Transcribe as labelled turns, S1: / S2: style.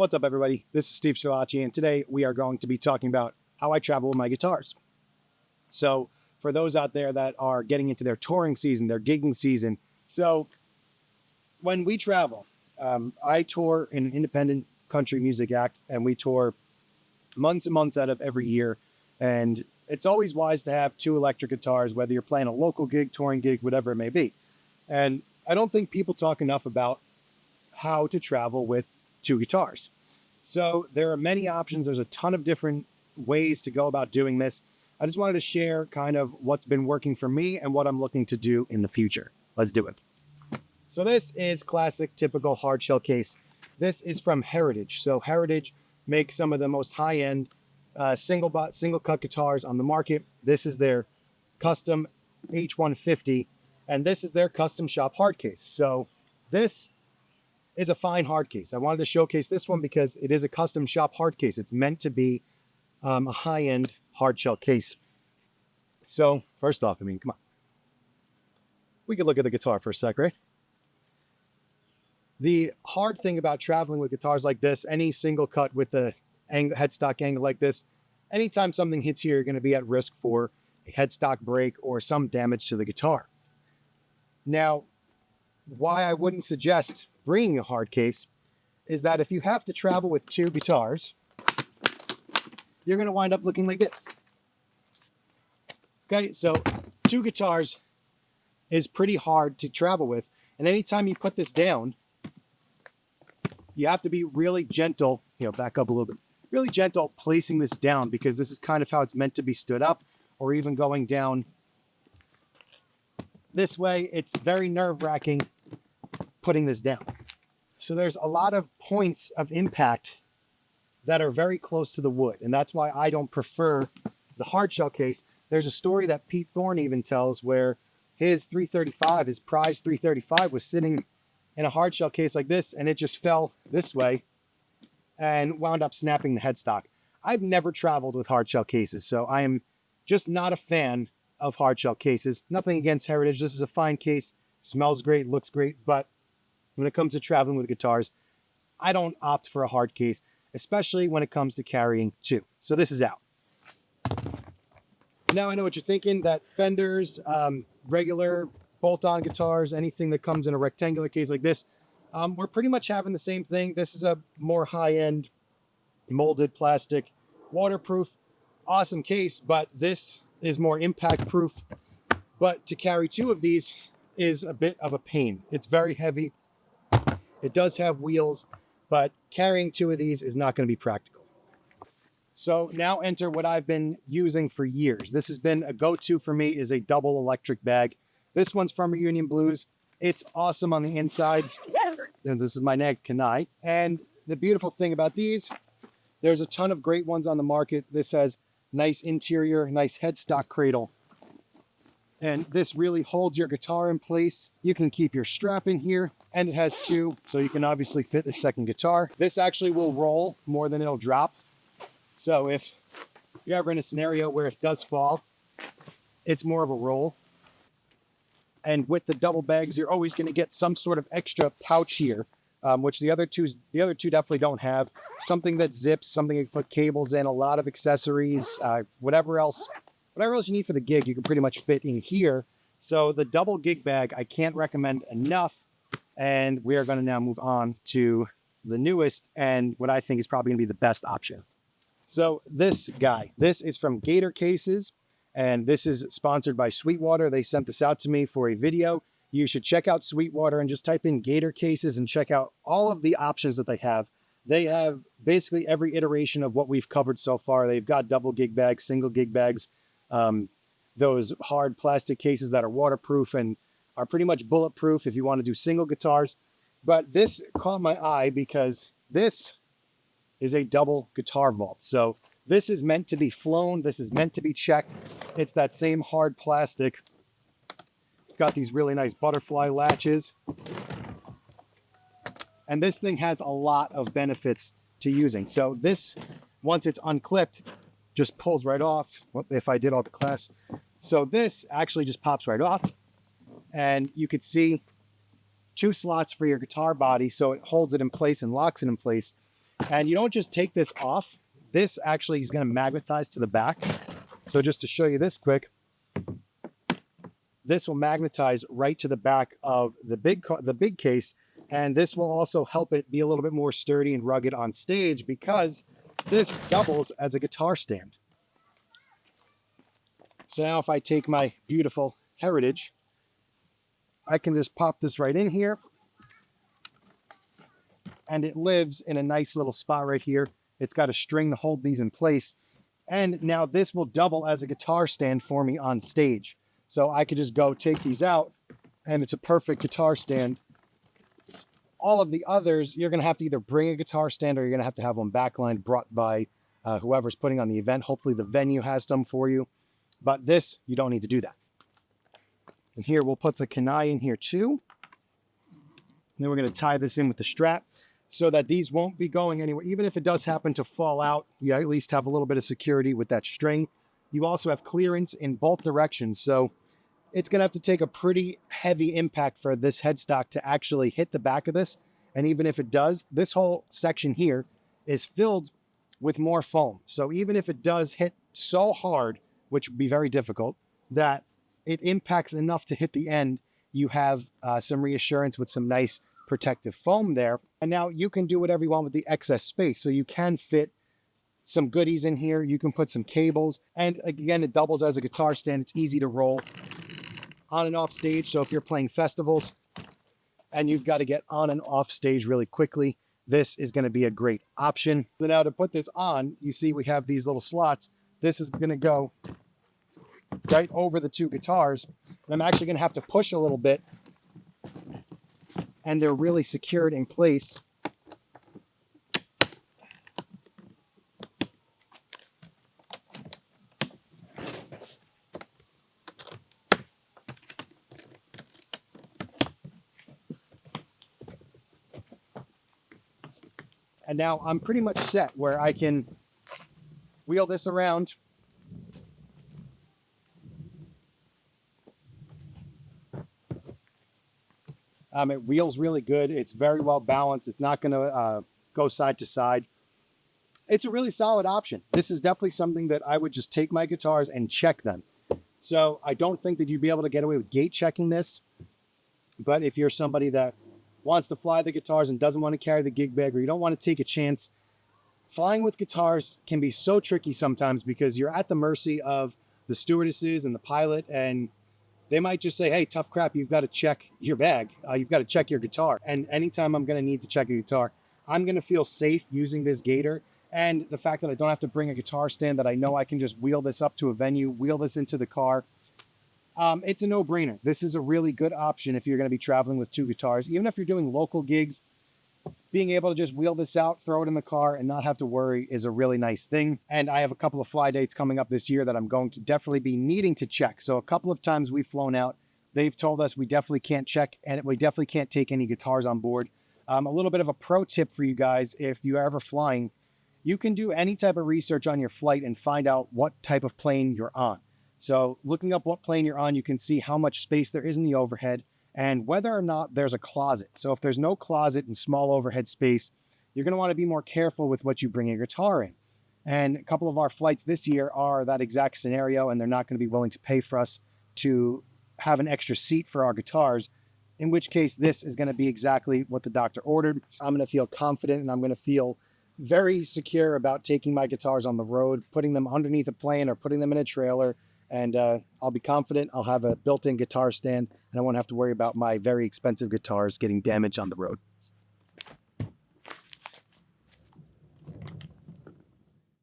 S1: What's up, everybody? This is Steve Schillaci, and today we are going to be talking about how I travel with my guitars. So for those out there that are getting into their touring season, their gigging season, so when we travel, I tour in an independent country music act, and we tour months and months out of every year. And it's always wise to have two electric guitars, whether you're playing a local gig, touring gig, whatever it may be. And I don't think people talk enough about how to travel with two guitars. So there are many options. There's a ton of different ways to go about doing this. I just wanted to share kind of what's been working for me and what I'm looking to do in the future. Let's do it. So this is classic, typical hard shell case. This is from Heritage. So Heritage makes some of the most high-end single cut guitars on the market. This is their custom H150, and this is their custom shop hard case. So this is a fine hard case. I wanted to showcase this one because it is a custom shop hard case. It's meant to be a high-end hard shell case. So first off, come on. We could look at the guitar for a sec, right? The hard thing about traveling with guitars like this, any single cut with the headstock angle like this, anytime something hits here, you're going to be at risk for a headstock break or some damage to the guitar. Now, why I wouldn't suggest bringing a hard case is that if you have to travel with two guitars, you're going to wind up looking like this. Okay, so two guitars is pretty hard to travel with, and anytime you put this down, you have to be really gentle, back up a little bit, really gentle placing this down, because this is kind of how it's meant to be stood up, or even going down this way. It's very nerve-wracking putting this down. So there's a lot of points of impact that are very close to the wood, and that's why I don't prefer the hard shell case. There's a story that Pete Thorne even tells where his 335, his prize 335, was sitting in a hard shell case like this, and it just fell this way and wound up snapping the headstock. I've never traveled with hard shell cases, so I am just not a fan of hard shell cases. Nothing against Heritage. This is a fine case, smells great, looks great, but when it comes to traveling with guitars, I don't opt for a hard case, especially when it comes to carrying two. So this is out. Now I know what you're thinking, that Fenders, regular bolt-on guitars, anything that comes in a rectangular case like this, we're pretty much having the same thing. This is a more high-end molded plastic, waterproof, awesome case, but this is more impact proof. But to carry two of these is a bit of a pain. It's very heavy. It does have wheels, but carrying two of these is not going to be practical. So now enter what I've been using for years. This has been a go-to for me, is a double electric bag. This one's from Reunion Blues. It's awesome on the inside. And this is my neck, Kanai. And the beautiful thing about these, there's a ton of great ones on the market. This has nice interior, nice headstock cradle. And this really holds your guitar in place. You can keep your strap in here, and it has two, so you can obviously fit the second guitar. This actually will roll more than it'll drop. So if you're ever in a scenario where it does fall, it's more of a roll. And with the double bags, you're always going to get some sort of extra pouch here, which the other two definitely don't have. Something that zips, something you can put cables in, a lot of accessories, whatever else you need for the gig, you can pretty much fit in here. So the double gig bag, I can't recommend enough. And we are going to now move on to the newest and what I think is probably going to be the best option. So this is from Gator Cases, and this is sponsored by Sweetwater. They sent this out to me for a video. You should check out Sweetwater and just type in Gator Cases and check out all of the options that they have. They have basically every iteration of what we've covered so far. They've got double gig bags, single gig bags, those hard plastic cases that are waterproof and are pretty much bulletproof if you want to do single guitars. But this caught my eye because this is a double guitar vault. So this is meant to be flown. This is meant to be checked. It's that same hard plastic. It's got these really nice butterfly latches. And this thing has a lot of benefits to using. So this, once it's unclipped, just pulls right off. Well, if I did all the clasps. So this actually just pops right off. And you could see 2 slots for your guitar body, so it holds it in place and locks it in place. And you don't just take this off. This actually is going to magnetize to the back. So just to show you this quick, this will magnetize right to the back of the big case, and this will also help it be a little bit more sturdy and rugged on stage because this doubles as a guitar stand. So now if I take my beautiful Heritage, I can just pop this right in here, and it lives in a nice little spot right here. It's got a string to hold these in place, and now this will double as a guitar stand for me on stage. So I could just go take these out, and it's a perfect guitar stand. All of the others, you're going to have to either bring a guitar stand or you're going to have one backlined brought by whoever's putting on the event. Hopefully the venue has some for you. But this, you don't need to do that. And here we'll put the kanai in here too. And then we're going to tie this in with the strap so that these won't be going anywhere. Even if it does happen to fall out, you at least have a little bit of security with that string. You also have clearance in both directions. So it's going to have to take a pretty heavy impact for this headstock to actually hit the back of this. And even if it does, this whole section here is filled with more foam. So even if it does hit so hard, which would be very difficult, that it impacts enough to hit the end, you have some reassurance with some nice protective foam there. And now you can do whatever you want with the excess space. So you can fit some goodies in here. You can put some cables. And again, it doubles as a guitar stand. It's easy to roll on and off stage. So if you're playing festivals and you've got to get on and off stage really quickly, this is going to be a great option. So now to put this on, you see we have these little slots. This is going to go right over the two guitars. And I'm actually going to have to push a little bit, and they're really secured in place. And now I'm pretty much set where I can wheel this around. It wheels really good. It's very well balanced. It's not going to go side to side. It's a really solid option. This is definitely something that I would just take my guitars and check them. So I don't think that you'd be able to get away with gate checking this. But if you're somebody that wants to fly the guitars and doesn't want to carry the gig bag, or you don't want to take a chance, flying with guitars can be so tricky sometimes because you're at the mercy of the stewardesses and the pilot, and they might just say, hey, tough crap, you've got to check your bag. You've got to check your guitar. And anytime I'm going to need to check a guitar, I'm going to feel safe using this Gator. And the fact that I don't have to bring a guitar stand, that I know I can just wheel this up to a venue, wheel this into the car. It's a no-brainer. This is a really good option if you're going to be traveling with two guitars. Even if you're doing local gigs, being able to just wheel this out, throw it in the car, and not have to worry is a really nice thing. And I have a couple of fly dates coming up this year that I'm going to definitely be needing to check. So a couple of times we've flown out, they've told us we definitely can't check, and we definitely can't take any guitars on board. A little bit of a pro tip for you guys: if you're ever flying, you can do any type of research on your flight and find out what type of plane you're on. So looking up what plane you're on, you can see how much space there is in the overhead and whether or not there's a closet. So if there's no closet and small overhead space, you're going to want to be more careful with what you bring your guitar in. And a couple of our flights this year are that exact scenario, and they're not going to be willing to pay for us to have an extra seat for our guitars, in which case this is going to be exactly what the doctor ordered. I'm going to feel confident, and I'm going to feel very secure about taking my guitars on the road, putting them underneath a plane or putting them in a trailer. And I'll be confident. I'll have a built-in guitar stand, and I won't have to worry about my very expensive guitars getting damaged on the road.